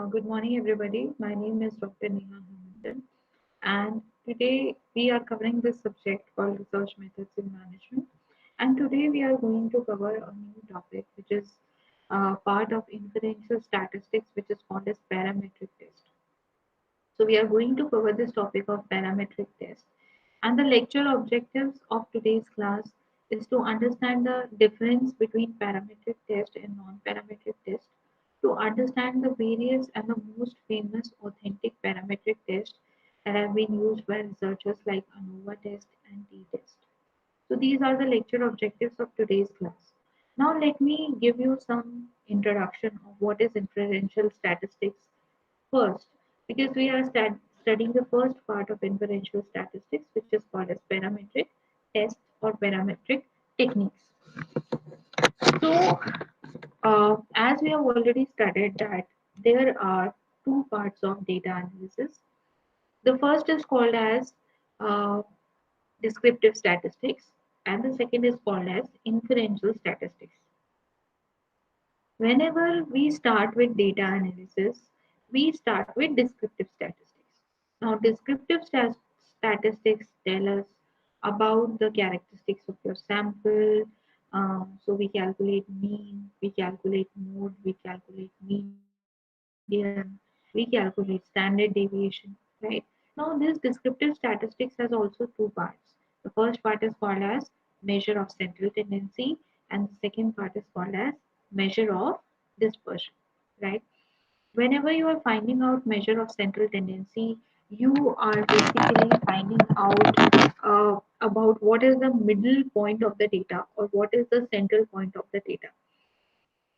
Good morning, everybody. My name is Dr. Neha Hamilton, and today we are covering this subject called research methods in management. And today we are going to cover a new topic, which is part of inferential statistics, which is called as parametric test. So we are going to cover this topic of parametric test. And the lecture objectives of today's class is to understand the difference between parametric test and non-parametric test, to understand the various and the most famous authentic parametric tests that have been used by researchers like ANOVA test and t-test. So these are the lecture objectives of today's class. Now let me give you some introduction of what is inferential statistics first, because we are studying the first part of inferential statistics, which is called as parametric tests or parametric techniques. So, as we have already studied that there are two parts of data analysis. The first is called as uh, descriptive statistics, and the second is called as inferential statistics. Whenever we start with data analysis, we start with descriptive statistics. Now, descriptive statistics tell us about the characteristics of your sample. So we calculate mean, we calculate mode, we calculate median, we calculate standard deviation, right? Now, this descriptive statistics has also two parts. The first part is called as measure of central tendency, and the second part is called as measure of dispersion, right? Whenever you are finding out measure of central tendency, you are basically finding out about what is the middle point of the data or what is the central point of the data.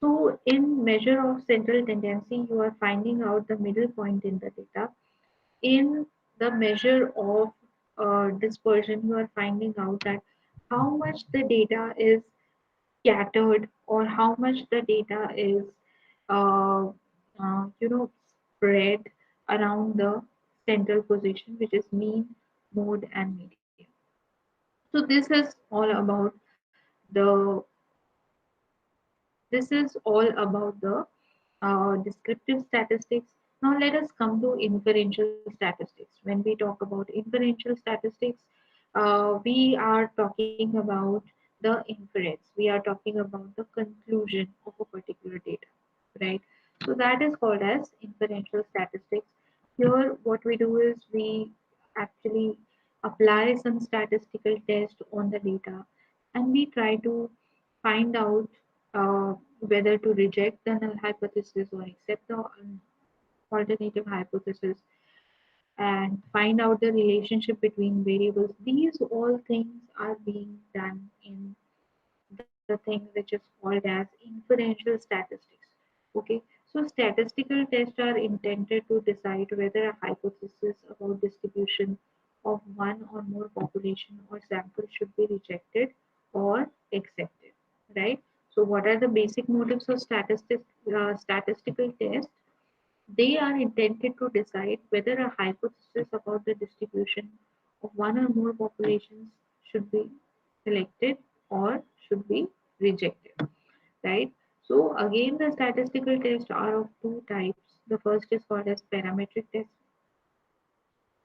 So in measure of central tendency, you are finding out the middle point in the data. In the measure of dispersion, you are finding out that how much the data is scattered or how much the data is uh, spread around the central position, which is mean, mode, and median. So the this is all about the descriptive statistics. Now let us come to inferential statistics. When we talk about inferential statistics, we are talking about the inference. We are talking about the conclusion of a particular data, right? So that is called as inferential statistics. Here, what we do is we actually apply some statistical test on the data, and we try to find out whether to reject the null hypothesis or accept the alternative hypothesis, and find out the relationship between variables. These all things are being done in the thing which is called as inferential statistics. Okay, so statistical tests are intended to decide whether a hypothesis about distribution of one or more population or sample should be rejected or accepted, right? So what are the basic motives of statistical tests? They are intended to decide whether a hypothesis about the distribution of one or more populations should be selected or should be rejected, right? So again, the statistical tests are of two types. The first is called as parametric test,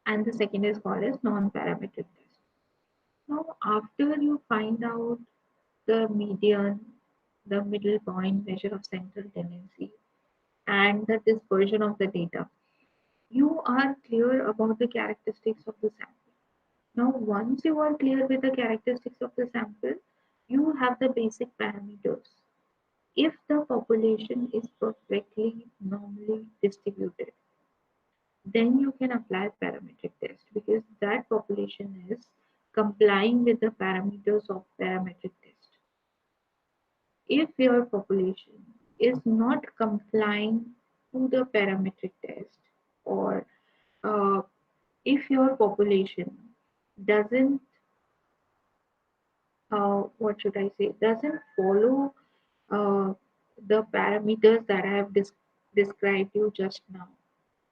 and the second is called as non-parametric test. Now, after you find out the median, the middle point, measure of central tendency, and the dispersion of the data, you are clear about the characteristics of the sample. Now, once you are clear with the characteristics of the sample, you have the basic parameters. If the population is perfectly normally distributed, then you can apply parametric test because that population is complying with the parameters of parametric test. If your population is not complying to the parametric test, or uh, if your population doesn't what should I say, doesn't follow uh, the parameters that I have described you just now,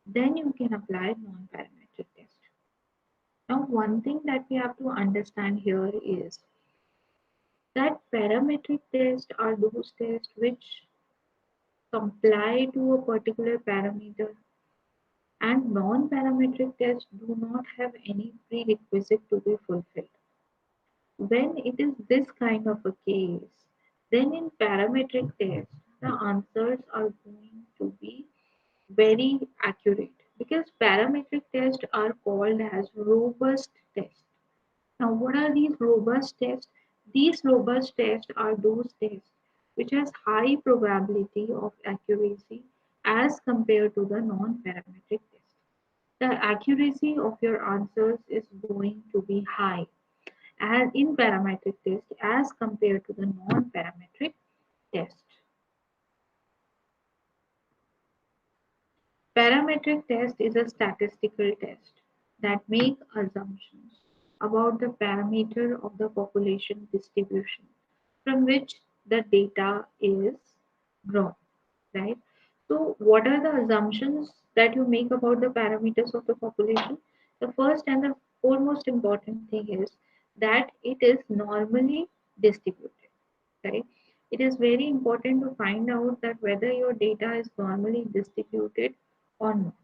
then you can apply non-parametric test. Now, one thing that we have to understand here is that parametric tests are those tests which comply to a particular parameter, and non-parametric tests do not have any prerequisite to be fulfilled. When it is this kind of a case, then in parametric tests, the answers are going to be very accurate because parametric tests are called as robust tests. Now, what are these robust tests? These robust tests are those tests which has high probability of accuracy as compared to the non-parametric test. The accuracy of your answers is going to be high as in parametric test as compared to the non-parametric test. Parametric test is a statistical test that make assumptions about the parameter of the population distribution from which the data is drawn, right? So what are the assumptions that you make about the parameters of the population? The first and the foremost important thing is that it is normally distributed, right? It is very important to find out that whether your data is normally distributed or not.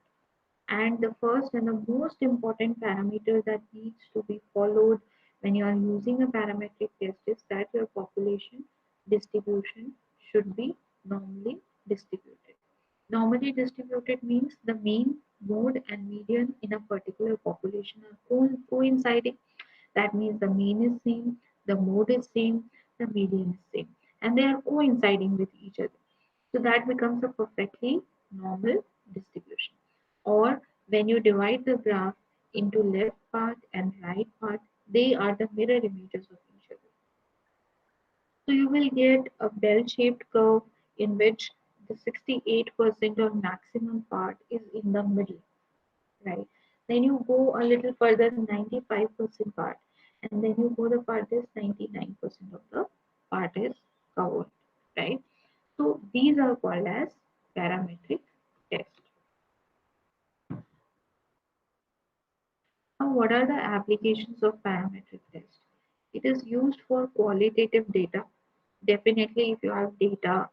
And the first and the most important parameter that needs to be followed when you are using a parametric test is that your population distribution should be normally distributed. Normally distributed means the mean, mode, and median in a particular population are coinciding. That means the mean is same, the mode is same, the median is same, and they are coinciding with each other. So that becomes a perfectly normal distribution. Or when you divide the graph into left part and right part, they are the mirror images of each other. So you will get a bell-shaped curve in which the 68% of maximum part is in the middle, right? Then you go a little further, 95% part, and then you go the farthest, 99% of the part is covered, right? So these are called as parametric tests. Now, what are the applications of parametric test? It is used for qualitative data. Definitely, if you have data,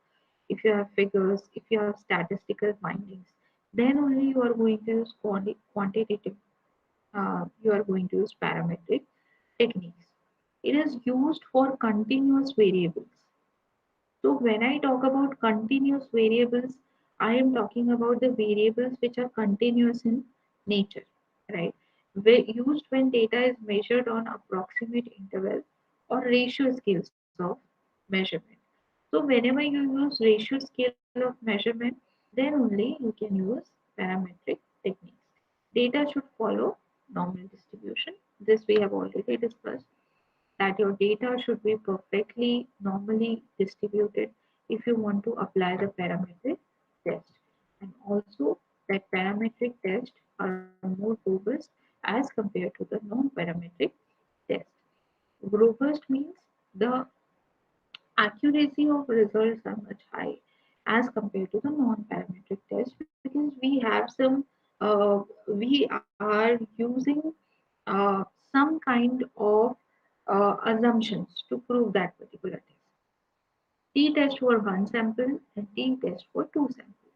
if you have figures, if you have statistical findings, then only you are going to use quantitative. You are going to use parametric techniques. It is used for continuous variables. So when I talk about continuous variables, I am talking about the variables which are continuous in nature, right? Used when data is measured on approximate interval or ratio scales of measurement. So whenever you use ratio scale of measurement, then only you can use parametric techniques. Data should follow normal distribution. This we have already discussed that your data should be perfectly normally distributed if you want to apply the parametric test. And also that parametric tests are more robust as compared to the non-parametric test. Robust means the accuracy of results are much high as compared to the non-parametric test because we have we are using some kind of assumptions to prove that particular test. T-test for one sample and T-test for two samples,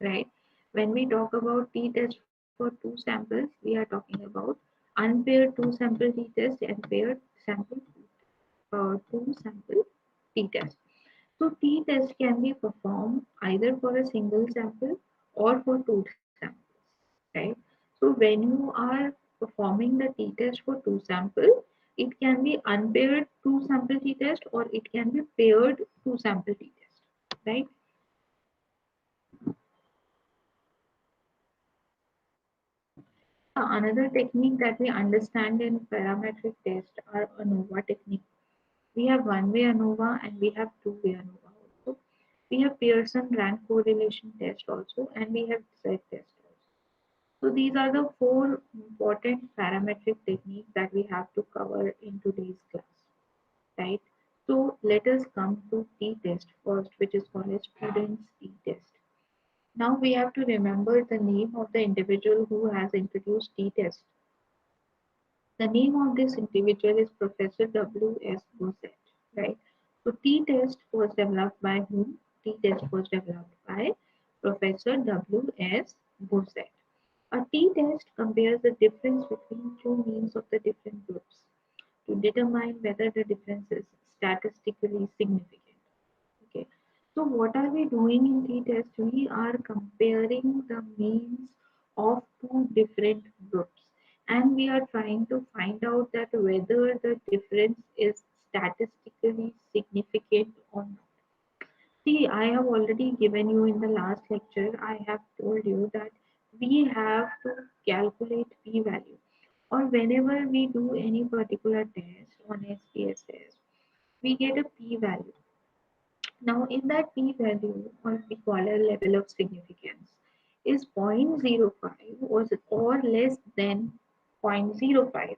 right? When we talk about T-test for two samples, we are talking about unpaired two sample T-test and paired sample two sample T-test. So T-test can be performed either for a single sample or for two samples, right? So when you are performing the t-test for two samples, it can be unpaired two sample t-test or it can be paired two sample t-test, right? Another technique that we understand in parametric test are ANOVA technique. We have one-way ANOVA and we have two-way ANOVA also. We have Pearson rank correlation test also and we have Z test also. So these are the four important parametric techniques that we have to cover in today's class, right? So let us come to t-test first, which is called as prudence t-test. Now we have to remember the name of the individual who has introduced t-test. The name of this individual is Professor W. S. Gosset, right? So t-test was developed by whom? t-test was developed by Professor W.S. Bozet. A t-test compares the difference between two means of the different groups to determine whether the difference is statistically significant. Okay. So what are we doing in t-test? We are comparing the means of two different groups, and we are trying to find out that whether the difference is statistically significant or not. See, I have already given you in the last lecture, I have told you that we have to calculate p-value, or whenever we do any particular test on SPSS, we get a p-value. Now, in that p-value, or we call a level of significance, is 0.05 or less than 0.05,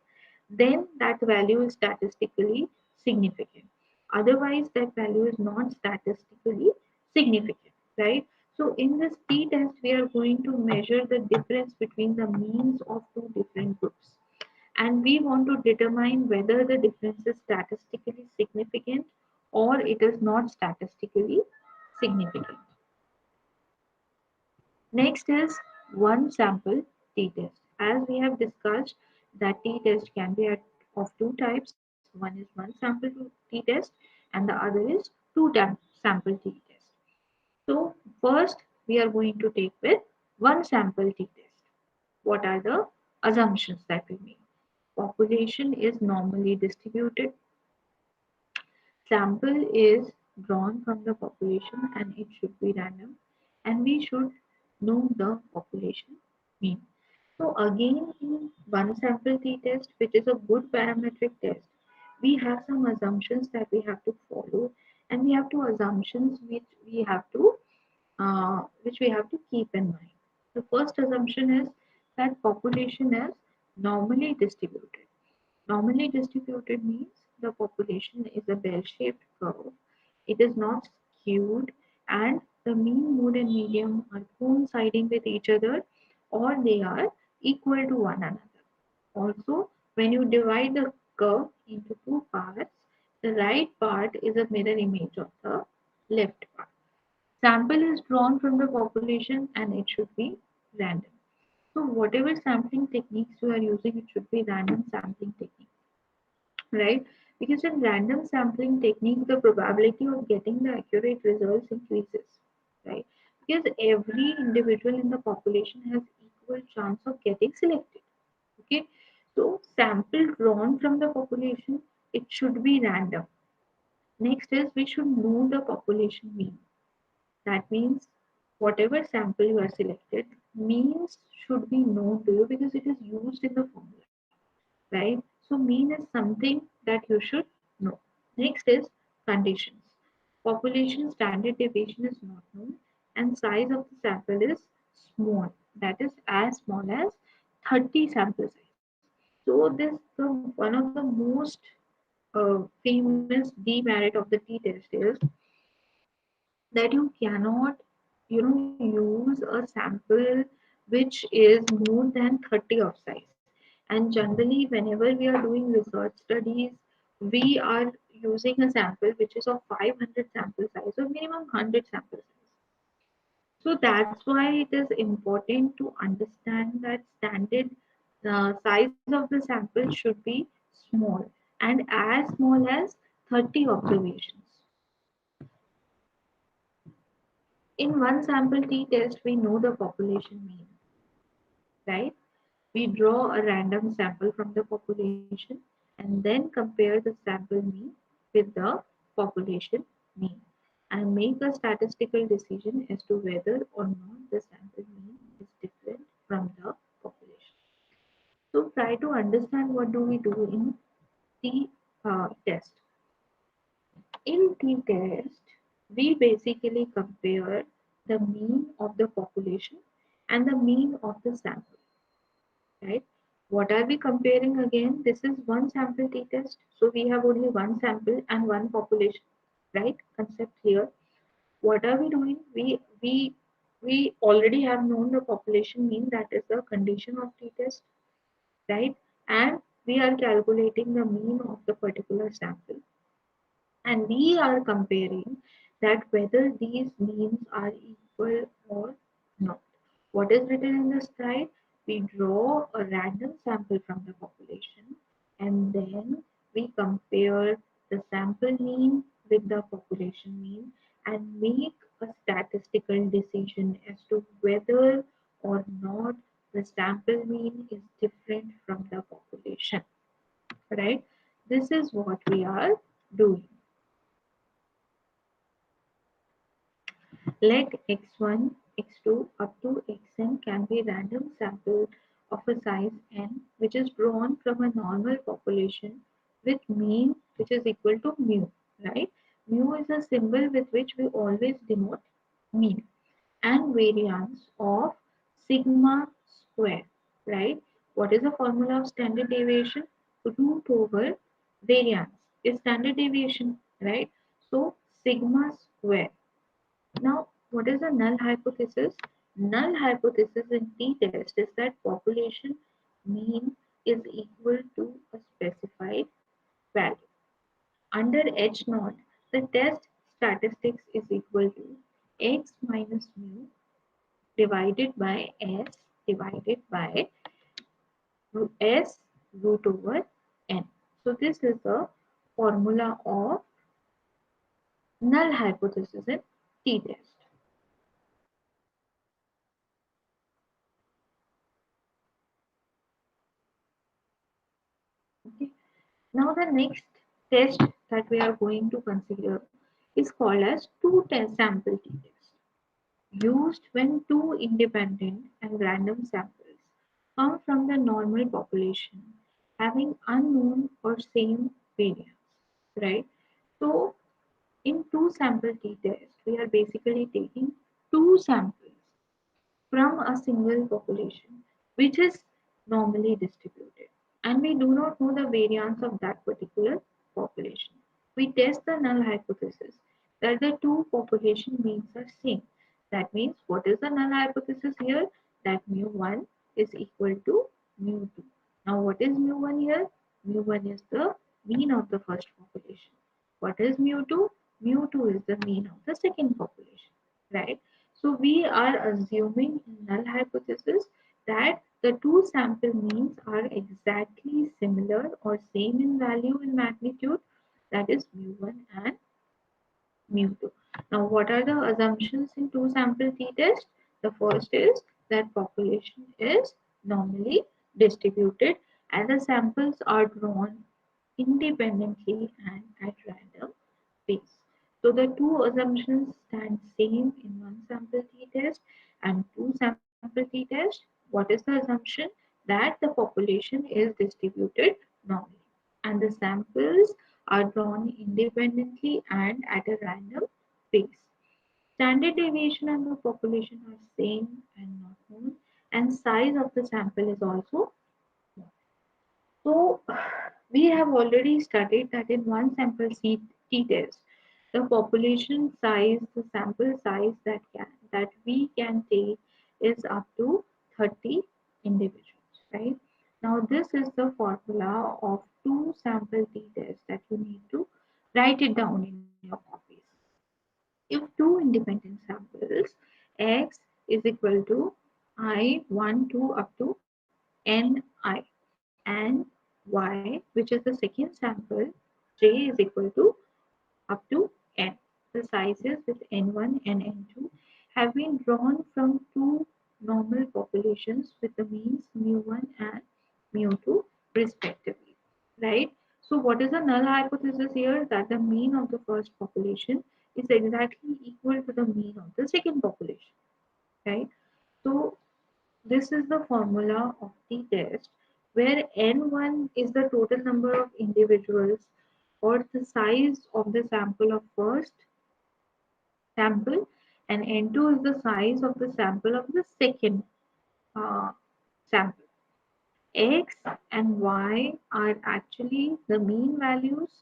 then that value is statistically significant. Otherwise, that value is not statistically significant, right? So, in this t-test, we are going to measure the difference between the means of two different groups, and we want to determine whether the difference is statistically significant or it is not statistically significant. Next is one sample t-test. As we have discussed, that t-test can be of two types. One is one sample t-test and the other is two sample t-test. So first we are going to take with one sample t-test. What are the assumptions that we make? Population is normally distributed. Sample is drawn from the population and it should be random, and we should know the population mean. So again, in one sample t-test, which is a good parametric test, we have some assumptions that we have to follow, and we have two assumptions which we have to keep in mind. The first assumption is that population is normally distributed. Normally distributed means the population is a bell-shaped curve. It is not skewed, and the mean, mode, and median are coinciding with each other, or they are equal to one another. Also, when you divide the curve into two parts, the right part is a mirror image of the left part. Sample is drawn from the population and it should be random. So whatever sampling techniques you are using, it should be random sampling technique, right? Because in random sampling technique, the probability of getting the accurate results increases, right? Because every individual in the population has equal chance of getting selected. Okay, so sample drawn from the population, it should be random. Next is we should know the population mean. That means whatever sample you are selected, means should be known to you because it is used in the formula, right? So mean is something that you should know. Next is conditions. Population standard deviation is not known, and size of the sample is small. That is as small as 30 sample size. So this the one of the most famous demerit of the t-test is that you cannot use a sample which is more than 30 of size. And generally whenever we are doing research studies, we are using a sample which is of 500 sample size or minimum 100 sample size. So that's why it is important to understand that standard size of the sample should be small, and as small as 30 observations. In one sample t-test, we know the population mean, right? We draw a random sample from the population and then compare the sample mean with the population mean and make a statistical decision as to whether or not the sample mean is different from the population. So try to understand what do we do in t-test. In t-test, we basically compare the mean of the population and the mean of the sample, right? What are we comparing again? This is one sample t-test, so we have only one sample and one population, right? Concept here. What are we doing? We already have known the population mean, that is the condition of t-test, right? And we are calculating the mean of the particular sample, and we are comparing that whether these means are equal or not. What is written in the slide? We draw a random sample from the population and then we compare the sample mean with the population mean and make a statistical decision as to whether or not the sample mean is different from the population, right? This is what we are doing. Let x1, x2 up to xn can be random sample of a size n which is drawn from a normal population with mean which is equal to mu, right? Mu is a symbol with which we always denote mean and variance of sigma square, right? What is the formula of standard deviation? Root over variance is standard deviation, right? So sigma square. Now, what is the null hypothesis? Null hypothesis in t-test is that population mean is equal to a specified value. Under H naught, the test statistics is equal to x minus mu divided by s divided by s root over n. So this is the formula of null hypothesis in t-test. Okay. Now the next test that we are going to consider is called as two-test sample t-test, used when two independent and random samples come from the normal population having unknown or same variance, right? So in two sample t-test, we are basically taking two samples from a single population which is normally distributed and we do not know the variance of that particular population. We test the null hypothesis that the two population means are same. That means what is the null hypothesis here? That mu1 is equal to mu2. Now what is mu1 here? Mu1 is the mean of the first population. What is mu2? Mu2 is the mean of the second population, right? So we are assuming in null hypothesis that the two sample means are exactly similar or same in value and magnitude, that is mu1 and mu2. Now what are the assumptions in two sample t-test? The first is that population is normally distributed and the samples are drawn independently and at random pace. So the two assumptions stand same in one sample t-test and two sample t-test. What is the assumption? That the population is distributed normally and the samples are drawn independently and at a random pace. Standard deviation and the population are same and not known and size of the sample is also known. So we have already studied that in one sample t-test, the population size, the sample size that we can take is up to 30 individuals, right? Now this is the formula of two sample t-test that you need to write it down in your copies. If two independent samples x is equal to I1 2 up to ni and y, which is the second sample, j is equal to up to n. The sizes with n1 and n2 have been drawn from two normal populations with the means mu1 and mu2 respectively, right? So what is the null hypothesis here? That the mean of the first population is exactly equal to the mean of the second population, right? So this is the formula of the test where n1 is the total number of individuals or the size of the sample of first sample and n2 is the size of the sample of the second uh, sample. X and y are actually the mean values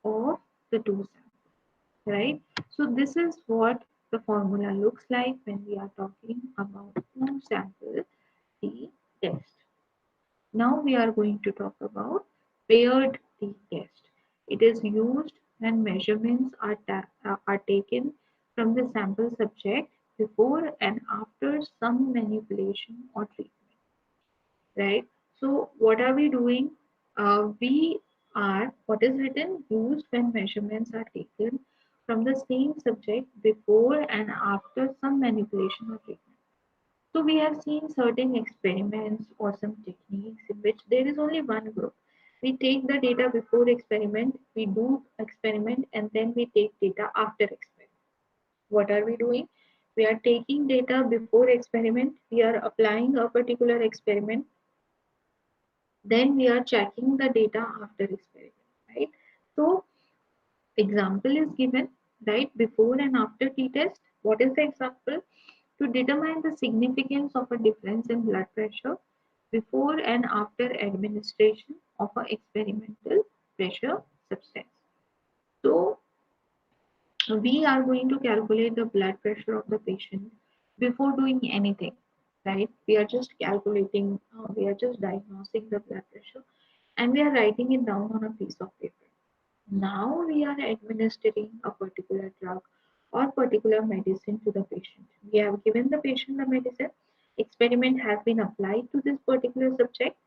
of the two samples, right? So this is what the formula looks like when we are talking about two sample t test. Now we are going to talk about paired t test. It is used when measurements are taken from the sample subject before and after some manipulation or treatment, right? So what are we doing? We are what is written used when measurements are taken from the same subject before and after some manipulation or treatment. So we have seen certain experiments or some techniques in which there is only one group. We take the data before experiment, we do experiment, and then we take data after experiment. What are we doing? We are taking data before experiment, we are applying a particular experiment, then we are checking the data after experiment, right? So example is given, right, before and after t-test. What is the example? To determine the significance of a difference in blood pressure before and after administration of an experimental pressure substance. So we are going to calculate the blood pressure of the patient before doing anything, right? We are just calculating, we are just diagnosing the blood pressure, and we are writing it down on a piece of paper. Now we are administering a particular drug or particular medicine to the patient. We have given the patient the medicine, experiment has been applied to this particular subject.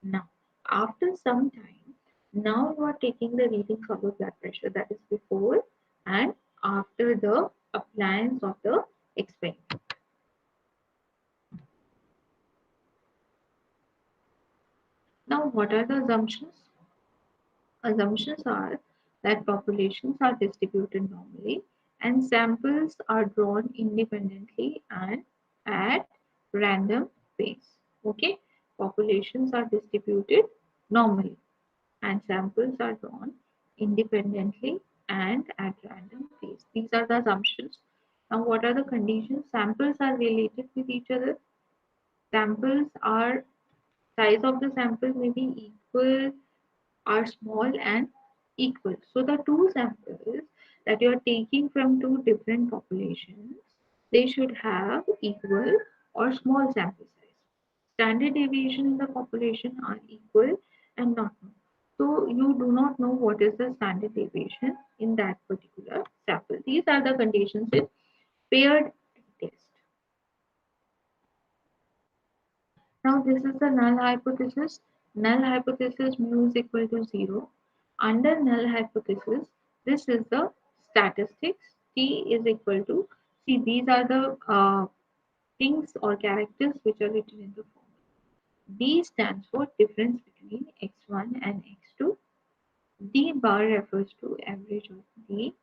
Now, after some time, now you are taking the readings of the blood pressure, that is before and after the appliance of the experiment. Now, what are the assumptions? Assumptions are that populations are distributed normally and samples are drawn independently and at random pace. Okay, populations are distributed normally and samples are drawn independently and at random pace. These are the assumptions. Now, what are the conditions? Samples are related with each other. Samples are size of the sample may be equal, are small and equal. So the two samples that you are taking from two different populations, they should have equal or small sample size. Standard deviation in the population are equal and not known. So you do not know what is the standard deviation in that particular sample. These are the conditions in paired test. Now this is the null hypothesis. Null hypothesis mu is equal to 0. Under null hypothesis, this is the statistics. T is equal to, see these are the things or characters which are written in the formula. D stands for difference between x1 and x2. D bar refers to average of D.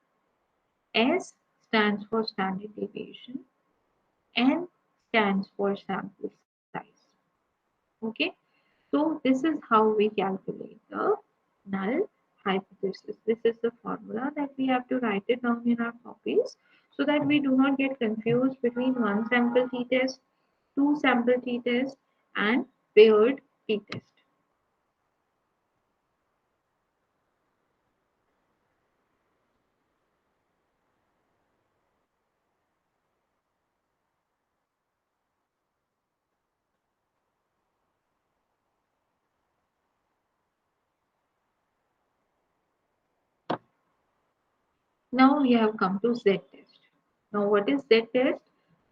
S stands for standard deviation. N stands for sample size. Okay, so this is how we calculate the null hypothesis. This is the formula that we have to write it down in our copies so that we do not get confused between one sample t-test, two sample t-test, and paired t-test. Now we have come to Z test. Now what is Z test?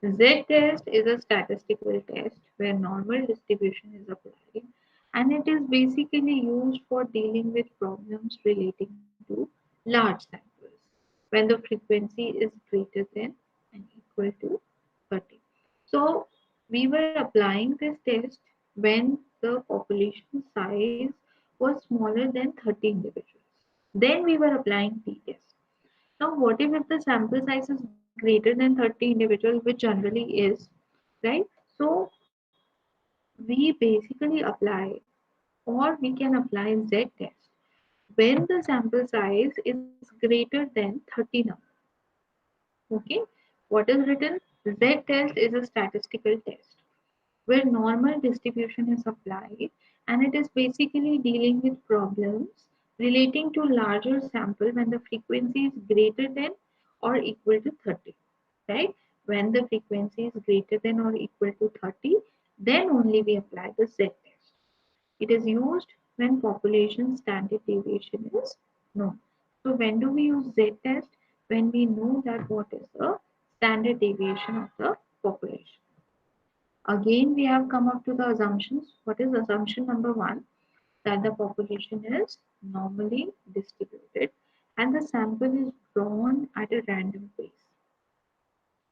Z test is a statistical test where normal distribution is applied, and it is basically used for dealing with problems relating to large samples when the frequency is greater than and equal to 30. So we were applying this test when the population size was smaller than 30 individuals. Then we were applying t-test. Now, what if the sample size is greater than 30 individuals, which generally is, right? So, we basically apply or we can apply Z test when the sample size is greater than 30 number. Okay, what is written? Z test is a statistical test where normal distribution is applied, and it is basically dealing with problems relating to larger sample when the frequency is greater than or equal to 30, right? When the frequency is greater than or equal to 30, then only we apply the Z test. It is used when population standard deviation is known. So when do we use Z test? when we know that what is the standard deviation of the population. Again, we have come up to the assumptions. What is assumption number one? That the population is normally distributed and the sample is drawn at a random pace,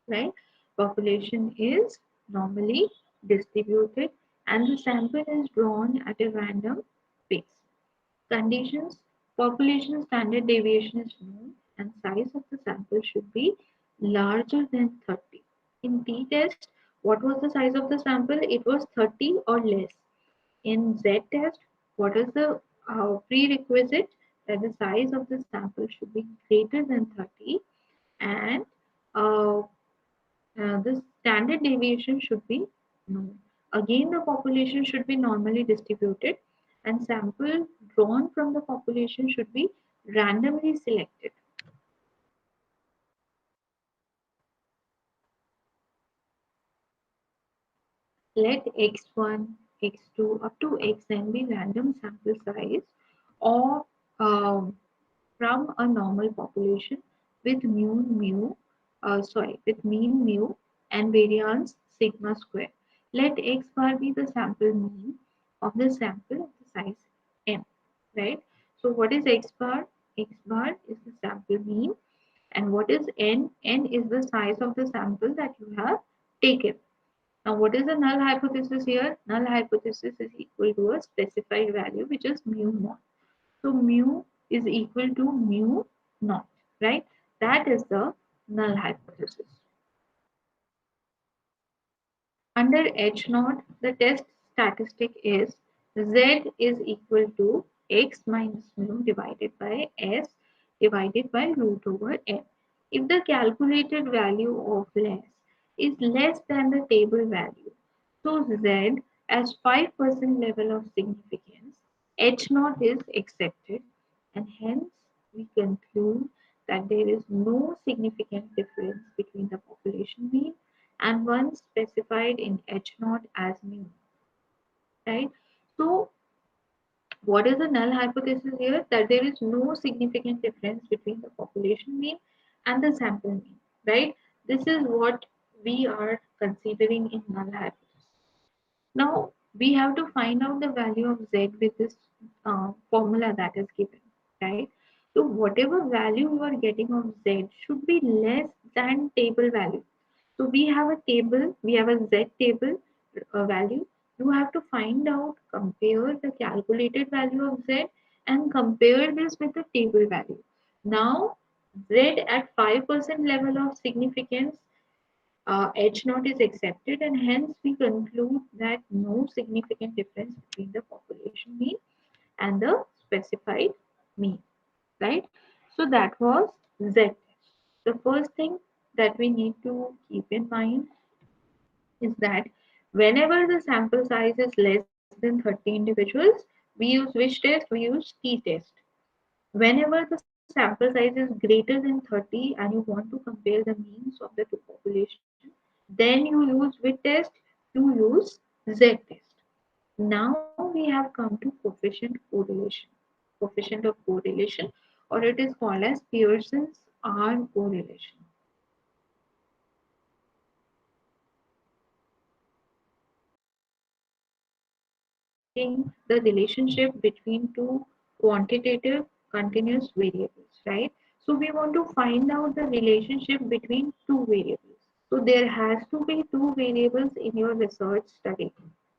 right? Population is normally distributed and the sample is drawn at a random pace. Conditions: population standard deviation is known and size of the sample should be larger than 30. In t-test, what was the size of the sample? It was 30 or less. In z-test, what is the prerequisite? That the size of the sample should be greater than 30 and uh, the standard deviation should be known. Again, the population should be normally distributed and sample drawn from the population should be randomly selected. Let x1, x2 up to xn be random sample size or um, from a normal population with with mean mu and variance sigma square. Let x bar be the sample mean of the sample of the size m, right? So what is x bar? X bar is the sample mean, and what is n? N is the size of the sample that you have taken. Now, what is the null hypothesis here? Null hypothesis is equal to a specified value, which is mu naught. So mu is equal to mu naught, right? That is the null hypothesis. Under H naught, the test statistic is Z is equal to x minus mu divided by S divided by root over n. If the calculated value of is less than the table value, so Z as 5% level of significance, H naught is accepted, and hence we conclude that there is no significant difference between the population mean and one specified in H naught as mu, right? So what is the null hypothesis here? That there is no significant difference between the population mean and the sample mean, right? This is what we are considering in null hypothesis. Now we have to find out the value of z with this formula that is given, right? So whatever value you are getting of z should be less than table value. So we have a table, we have a z table value. You have to find out, compare the calculated value of z and compare this with the table value. Now z at 5% level of significance, H naught is accepted, and hence we conclude that no significant difference between the population mean and the specified mean, right? So that was Z test. The first thing that we need to keep in mind is that whenever the sample size is less than 30 individuals, we use which test? We use t test. Whenever the sample size is greater than 30 and you want to compare the means of the two population, then you use which test? You use Z test. Now we have come to coefficient correlation. Coefficient of correlation, or it is called as Pearson's R correlation. The relationship between two quantitative continuous variables, right? So we want to find out the relationship between two variables. So there has to be two variables in your research study,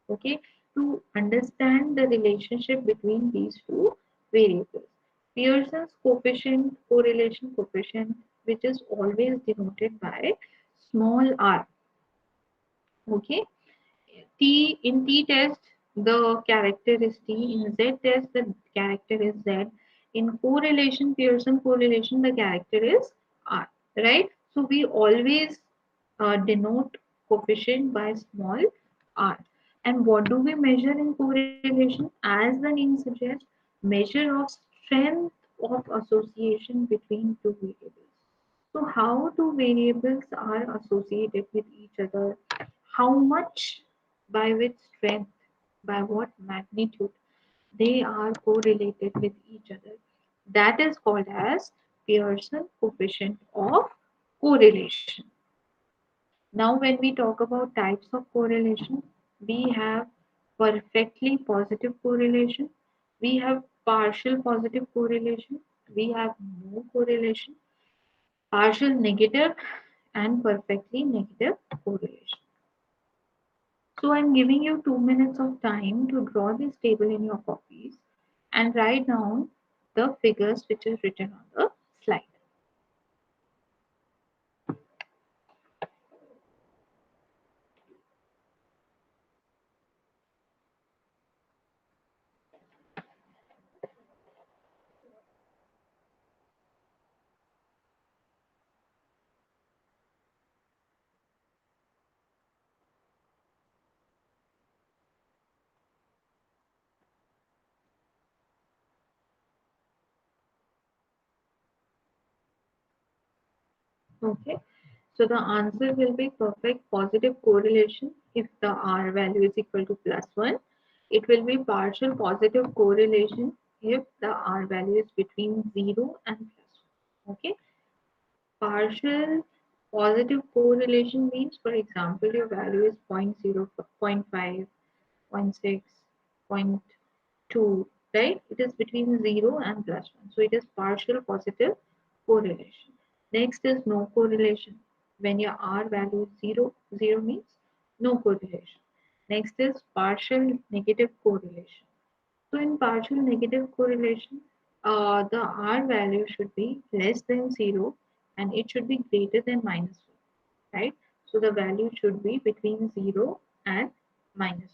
okay, to understand the relationship between these two variables. Pearson's coefficient, correlation coefficient, which is always denoted by small r, okay. T in T test, the character is T. In Z test, the character is Z. In correlation, Pearson correlation, the character is R. Right? So we always denote coefficient by small r. And what do we measure in correlation? As the name suggests, measure of strength of association between two variables. So how two variables are associated with each other? How much, by which strength, by what magnitude they are correlated with each other? That is called as Pearson coefficient of correlation. Now, when we talk about types of correlation, we have perfectly positive correlation, we have partial positive correlation, we have no correlation, partial negative, and perfectly negative correlation. So, I'm giving you 2 minutes of time to draw this table in your copies and write down the figures which is written on the slide. Okay. So the answer will be perfect positive correlation if the R value is equal to +1. It will be partial positive correlation if the R value is between 0 and +1. Okay. Partial positive correlation means, for example, your value is zero, zero 0.5, zero point 0.6, zero point 2, right? It is between 0 and +1. So it is partial positive correlation. Next is no correlation. When your R value is 0, 0 means no correlation. Next is partial negative correlation. So in partial negative correlation, the R value should be less than 0 and it should be greater than -1, right? So the value should be between 0 and -1.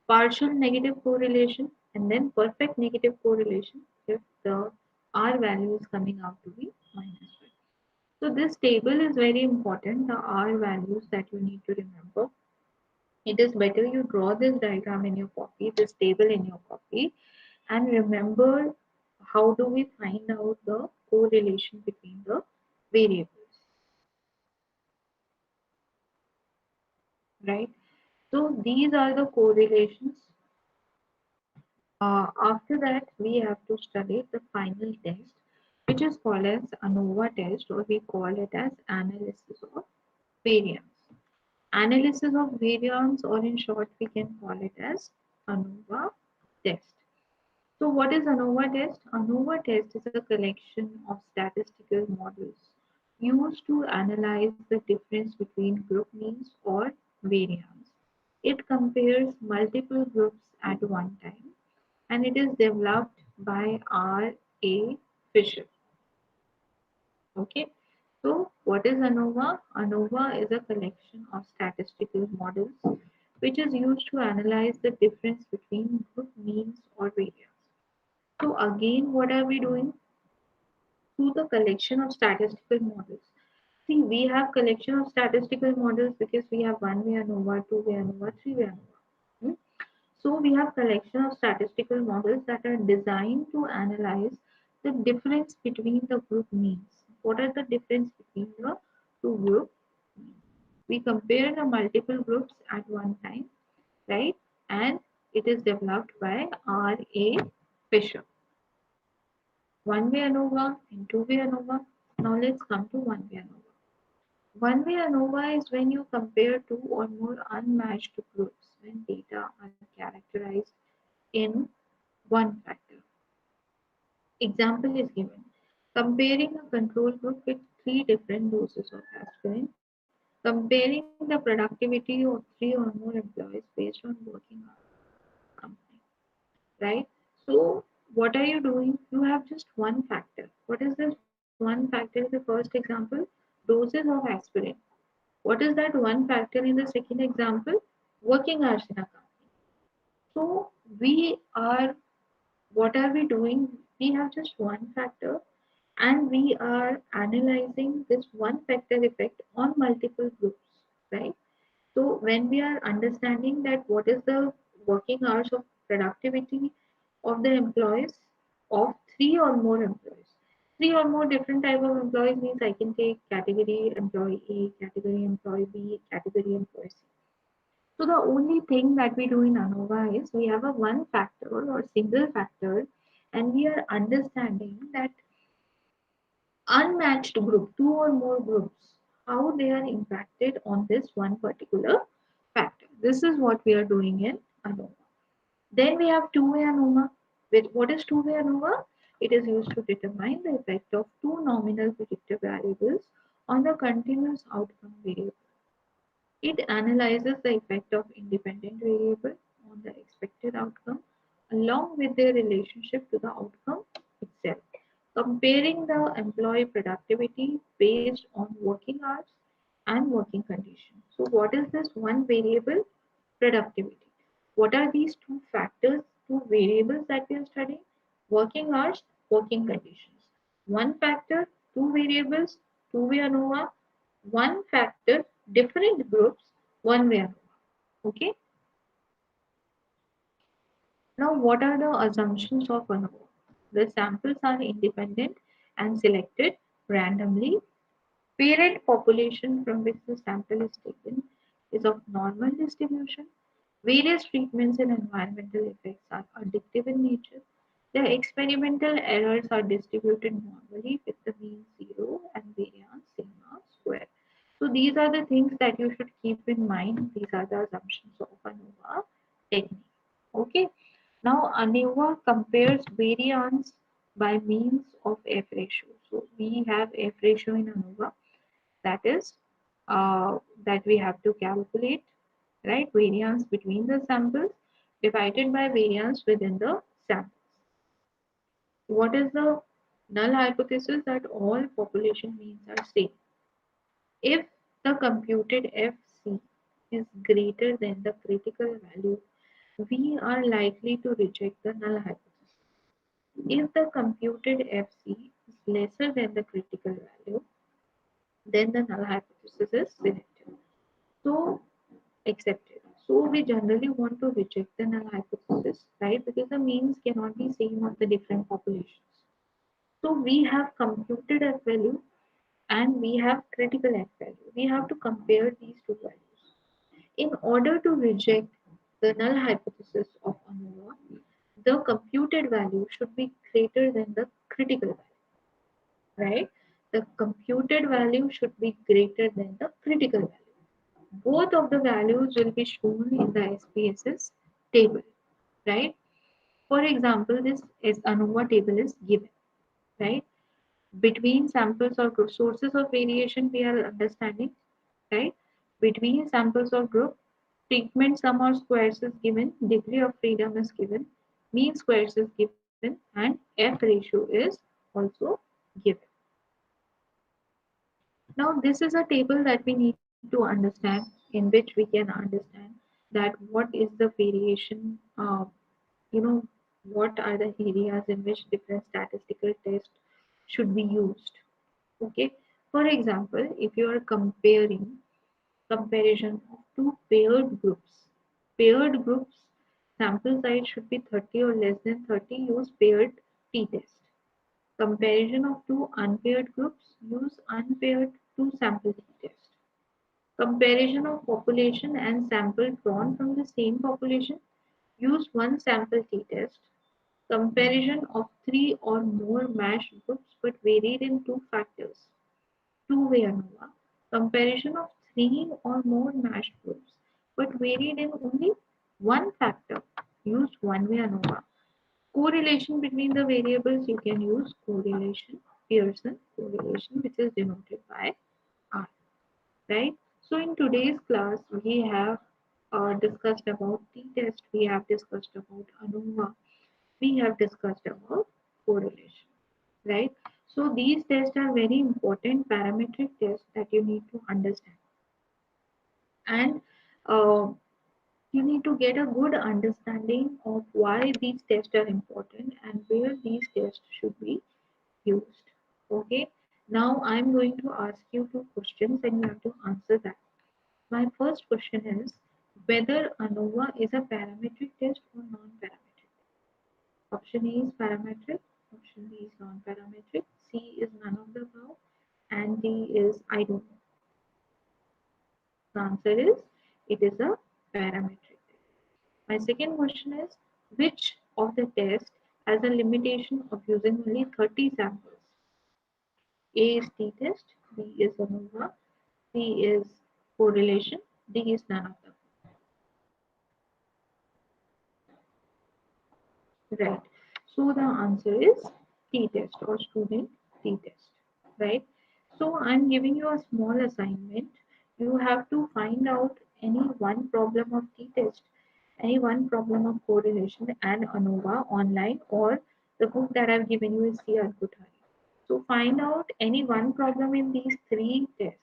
Partial negative correlation and then perfect negative correlation if the R value is coming out to be -1. So this table is very important, the R values that you need to remember. It is better you draw this diagram in your copy, this table in your copy, and remember how do we find out the correlation between the variables, right? So these are the correlations. After that, we have to study the final test, which is called as ANOVA test, or we call it as analysis of variance. Analysis of variance, or in short, we can call it as ANOVA test. So, what is ANOVA test? ANOVA test is a collection of statistical models used to analyze the difference between group means or variance. It compares multiple groups at one time and it is developed by R. A. Fisher. Okay. So, what is ANOVA? ANOVA is a collection of statistical models which is used to analyze the difference between group means or variance. So, again, what are we doing? Through the collection of statistical models. See, we have collection of statistical models because we have one-way ANOVA, two-way ANOVA, three-way ANOVA. Hmm? So we have collection of statistical models that are designed to analyze the difference between the group means. What are the difference between the two group means? We compare the multiple groups at one time, right? And it is developed by R. A. Fisher. One-way ANOVA and two-way ANOVA. Now let's come to one-way ANOVA. One-way ANOVA is when you compare two or more unmatched groups when data are characterized in one factor. Example is given. Comparing a control group with three different doses of aspirin, comparing the productivity of three or more employees based on working hours company, right? So what are you doing? You have just one factor. What is this one factor in the first example? Doses of aspirin. What is that one factor in the second example? Working hours in a company. So we are, what are we doing? We have just one factor and we are analyzing this one factor effect on multiple groups, right? So when we are understanding that what is the working hours of productivity of the employees of three or more employees. Three or more different type of employees means I can take category employee A, category employee B, category employee C. So the only thing that we do in ANOVA is we have a one factor or single factor and we are understanding that unmatched group, two or more groups, how they are impacted on this one particular factor. This is what we are doing in ANOVA. Then we have two-way ANOVA. What is two-way ANOVA? It is used to determine the effect of two nominal predictive variables on the continuous outcome variable. It analyzes the effect of independent variable on the expected outcome along with their relationship to the outcome itself, comparing the employee productivity based on working hours and working conditions. So, what is this one variable? Productivity. What are these two factors, two variables that we are studying? Working hours, working conditions. One factor, two variables, two-way ANOVA, one factor, different groups, one-way ANOVA. Okay. Now, what are the assumptions of ANOVA? The samples are independent and selected randomly. Parent population from which the sample is taken is of normal distribution. Various treatments and environmental effects are addictive in nature. The experimental errors are distributed normally with the mean 0 and variance sigma square. So these are the things that you should keep in mind. These are the assumptions of ANOVA technique. Okay. Now ANOVA compares variance by means of F ratio. So we have F ratio in ANOVA, that is that we have to calculate, right, variance between the samples divided by variance within the samples. What is the null hypothesis? That all population means are same. If the computed FC is greater than the critical value, we are likely to reject the null hypothesis. If the computed FC is lesser than the critical value, then the null hypothesis is selected. So accepted. So we generally want to reject the null hypothesis, right? Because the means cannot be same of the different populations. So we have computed F value and we have critical F value. We have to compare these two values. In order to reject the null hypothesis of ANOVA, the computed value should be greater than the critical value, right? The computed value should be greater than the critical value. Both of the values will be shown in the SPSS table, right? For example, this is ANOVA table is given, right? Between samples or group, sources of variation we are understanding, right? Between samples or group, treatment sum or squares is given, degree of freedom is given, mean squares is given, and F ratio is also given. Now, this is a table that we need to understand, in which we can understand that what is the variation, you know, what are the areas in which different statistical tests should be used. Okay, for example, if you are comparison of two paired groups, sample size should be 30 or less than 30. Use paired t-test. Comparison of two unpaired groups, use unpaired two sample t-test. Comparison of population and sample drawn from the same population, use one sample t-test. Comparison of three or more matched groups but varied in two factors, two-way ANOVA. Comparison of three or more matched groups but varied in only one factor, use one-way ANOVA. Correlation between the variables, you can use correlation, Pearson correlation, which is denoted by R, right? So in today's class, we have discussed about t-test, we have discussed about ANOVA, we have discussed about correlation, right? So these tests are very important parametric tests that you need to understand, and uh, you need to get a good understanding of why these tests are important and where these tests should be used. Okay, now I'm going to ask you two questions and you have to answer that. My first question is whether ANOVA is a parametric test or non-parametric. Option A is parametric, option B is non-parametric, C is none of the above, and D is I don't know. The answer is it is a parametric test. My second question is which of the test has a limitation of using only 30 samples? A is t-test, B is ANOVA, C is correlation, D is none of them. Right. So the answer is t-test or student t-test. Right. So I'm giving you a small assignment. You have to find out any one problem of t-test, any one problem of correlation and ANOVA online, or the book that I've given you is C.R. Kothari. So find out any one problem in these three tests,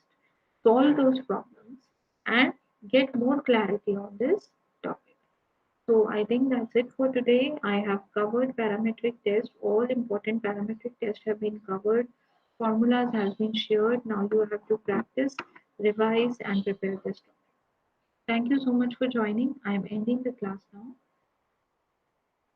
solve those problems, and get more clarity on this topic. So I think that's it for today. I have covered parametric tests. All important parametric tests have been covered. Formulas has been shared. Now you have to practice, revise, and prepare this topic. Thank you so much for joining. I am ending the class now.